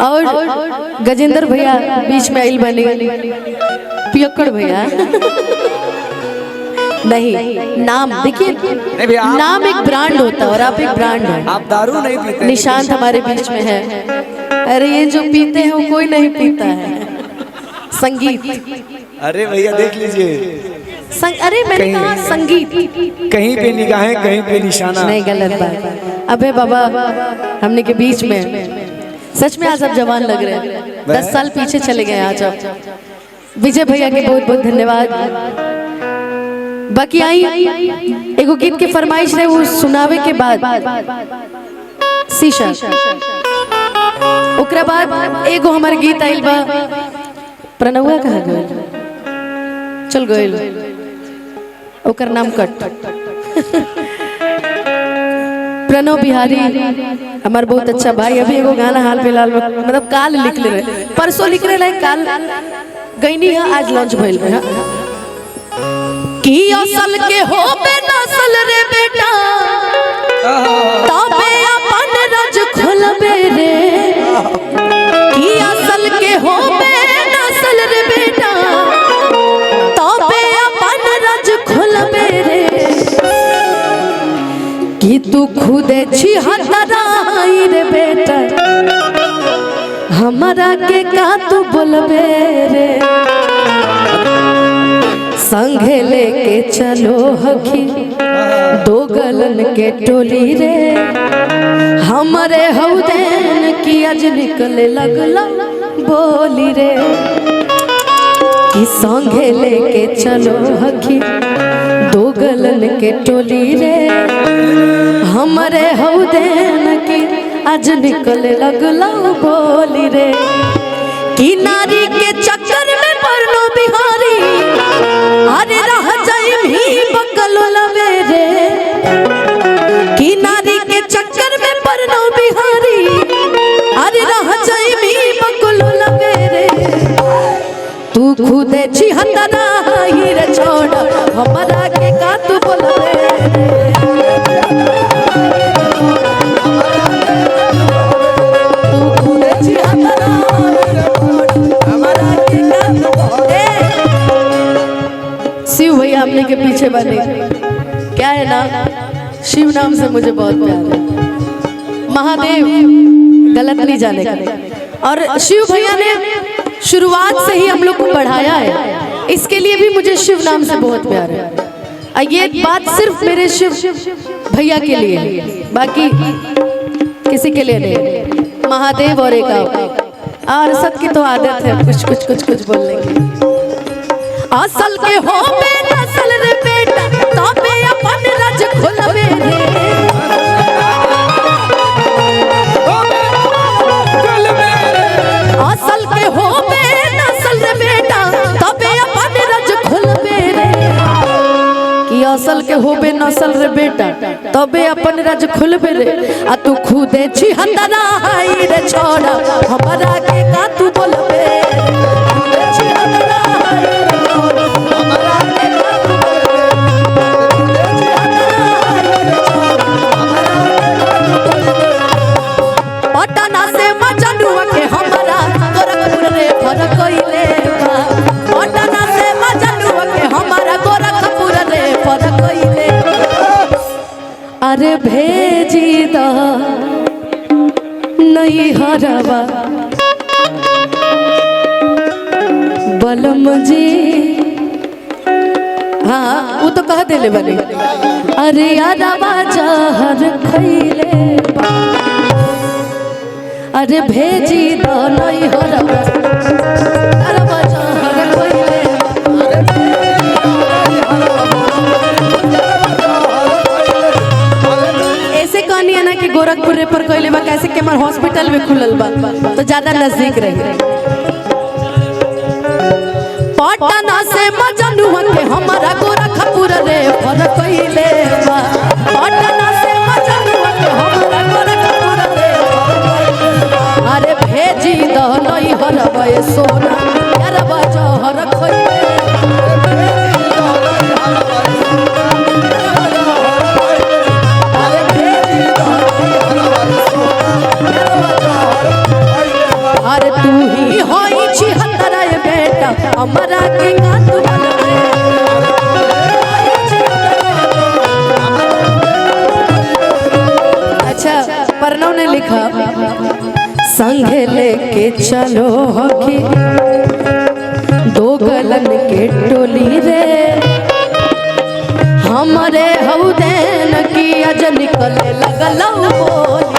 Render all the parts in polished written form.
और गजेंद्र भैया बीच में आइल बने, पियक्कड़ भैया नहीं, नाम देखिए, नाम एक ब्रांड होता है और आप एक ब्रांड हैं। आप दारू नहीं पीते। निशांत हमारे बीच में है। अरे ये जो पीते हैं वो कोई नहीं पीता है। संगीत, अरे भैया देख लीजिए, अरे मैंने कहा संगीत, कहीं पे निगाहें कहीं पे निशाना। नहीं, गलत बात। अबे बाबा हमने के बीच में, सच में आज आप जवान लग रहे हैं। 10 साल पीछे चले गए आज आप। विजय भैया के बहुत बहुत धन्यवाद। बाकी आई एगो गीत के फरमाइश रहे, वो सुनावे के बाद शीशा, ओकरा बाद एगो हमार गीत आइल बा, प्रणवा कहाँ गए, चल गए, ओकर नाम कट। प्रणव बिहारी हमार बहुत अच्छा भाई, अभी एगो गाना हाल फिलहाल में, मतलब काल लिख ले रहे, परसों लिख रहे, काल गईनी है, आज लॉन्च भइल है। की असल के हो बे नसल रे बेटा, तबे अपन रज खोलबे रे। की असल के हो बे नसल रे बेटा, तबे अपन रज खोलबे रे। कि तू खुदे छी हतराई रे बेटा, हमरा के का तू बोलबे रे। संगे लेके चलो हखी दो गलन के टोली रे, हमारे हौदेन की आज निकले लगला बोली रे। कि संगे लेके चलो हखी दो गलन के टोली रे, हमारे हौदेन की आज निकले लगला बोली रे। कि नारी के चक्कर में परनो बिहारी, अरे रह जाए भी बकलो लवे रे। कि नारी के चक्कर में परनो बिहारी, अरे रह जाए भी बकलो लवे रे। तू खुदे छी हतराई रे छोड़, हमरा के का तू बोलबे रे। तू खुदे छी हतराई रे छोड़, हमरा के का तू बोलबे। शिव भैया अपने के पीछे बने, क्या है ना, शिव नाम से मुझे बहुत प्यार है। महादेव गलत नहीं जाने का। और शिव भैया ने शुरुआत से ही हम लोग को बढ़ाया है, इसके लिए भी मुझे शिव नाम से बहुत प्यार है। ये बात सिर्फ मेरे शिव भैया के लिए, बाकी किसी के लिए नहीं। महादेव और एक और सबकी तो आदत है कुछ कुछ कुछ कुछ बोलने की। असल के हो बे नसल रे बेटा, तबे अपन रज खोलबे रे। असल के हो बे नसल रे बेटा, तबे अपन रज खोलबे रे। कि असल के हो बे नसल रे बेटा, तबे अपन रज खोलबे रे। आ तू खुदे छी हतराई रे छोड़ा, हमरा के का तू बोलबे। पटना से मजनुआ के हमरा गोरखपुर रे फरकइले बा। पटना से मजनुआ के हमरा गोरखपुर रे फरकइले। अरे भेजी द नहीं हरवा बलम जी, हाँ वो तो कह देले बने। अरे यादवा जहर खइले बा, अरे भेजी दो नहीं हरवा, यादवा जहर खइले बा। ऐसे कहनी है ना कि गोरखपुर रेफर कइले बा, कैसे के हमार हॉस्पिटल में खुलल बा तो ज्यादा नजदीक रहे। पटना से मजनुआ के हमारा गोरखपुर रे फरकइले बा। पटना से मजनुआ के हमारा गोरखपुर रे फरकइले बा। अरे भेजी दो नहीं हरवा ए सोना, यारवा जहर खइले। अरे भेजी दो नहीं हरवा ए सोना, यारवा जहर खइले बा। अरे तू ही होई 76 बेटा हमरा के का तू बोलबे। अच्छा प्रणव ने लिखा संगे लेके चलो हकी दो गलन के टोली रे हमारे हौदेन की अज निकले लगल बोली।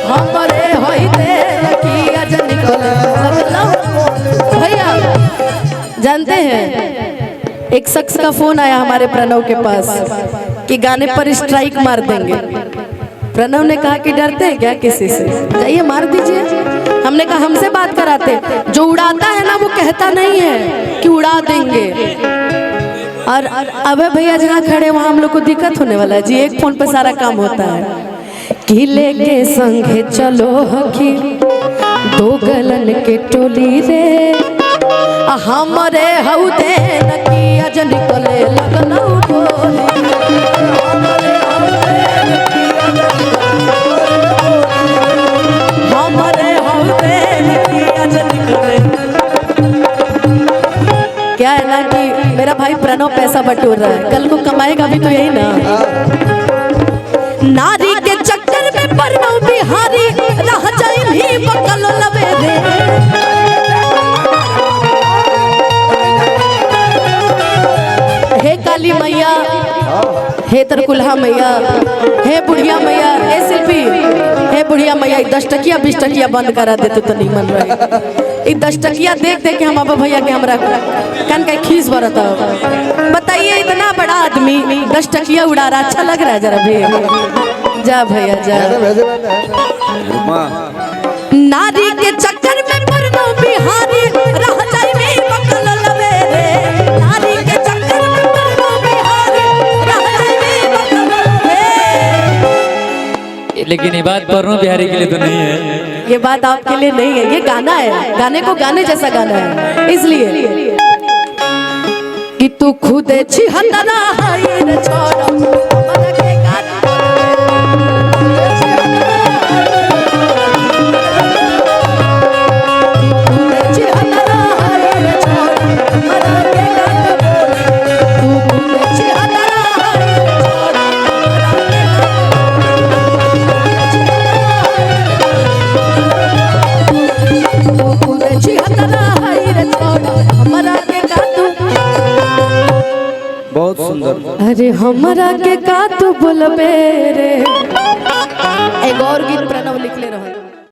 हमारे हौदेन की अज निकले लगल। भैया जानते हैं एक शख्स का फोन आया हमारे प्रणव के पास कि गाने पर स्ट्राइक मार देंगे। प्रणव ने कहा कि डरते हैं क्या किसी से, जाइए मार दीजिए। हमने कहा हमसे बात कराते, जो उड़ाता है ना वो कहता नहीं है कि उड़ा देंगे। और अबे भैया जहाँ खड़े वहाँ हम लोग को दिक्कत होने वाला है जी, एक फोन पे सारा काम होता है। कि लेके संगे चलो हकी दो गलन के टोली रे हमारे हौदेन की अज निकले लगल बोली। हमारे हौदेन की अज निकले। क्या है ना कि मेरा भाई प्रणव पैसा बटोर रहा है, कल को कमाएगा भी तो यही ना। नारी के चक्कर में प्रणव बिहारी रह जाई भी बकल लवे रे। हे काली मैया, हे तरकुल्हा मैया, हे बुढ़िया मैया, हे शिल्पी, हे बुढ़िया मैया 10 टकिया 20 टकिया बंद करा देते तो नहीं मन रही। 10 टकिया देख देख के हम अब भैया के हमरा कान का खीस भरता हो। बताइए इतना बड़ा आदमी 10 टकिया उड़ा रहा, अच्छा लग रहा है जरा भी। जा भैया जा। नारी के चक्कर में प्रणव बिहारी रह जाई भी बकल लवे रे। नारी के चक्कर में प्रणव बिहारी रह जाई भी बकल लवे। लेकिन ये बात प्रणव बिहारी के लिए तो नहीं है, ये बात आपके लिए नहीं है, ये गाना है, गाने को गाने जैसा गाना है। इसलिए कि तू खुद 76 हाय रे छोड़ा मन के गाना। बहुत सुंदर। अरे हमरा के का तू बोलबे रे।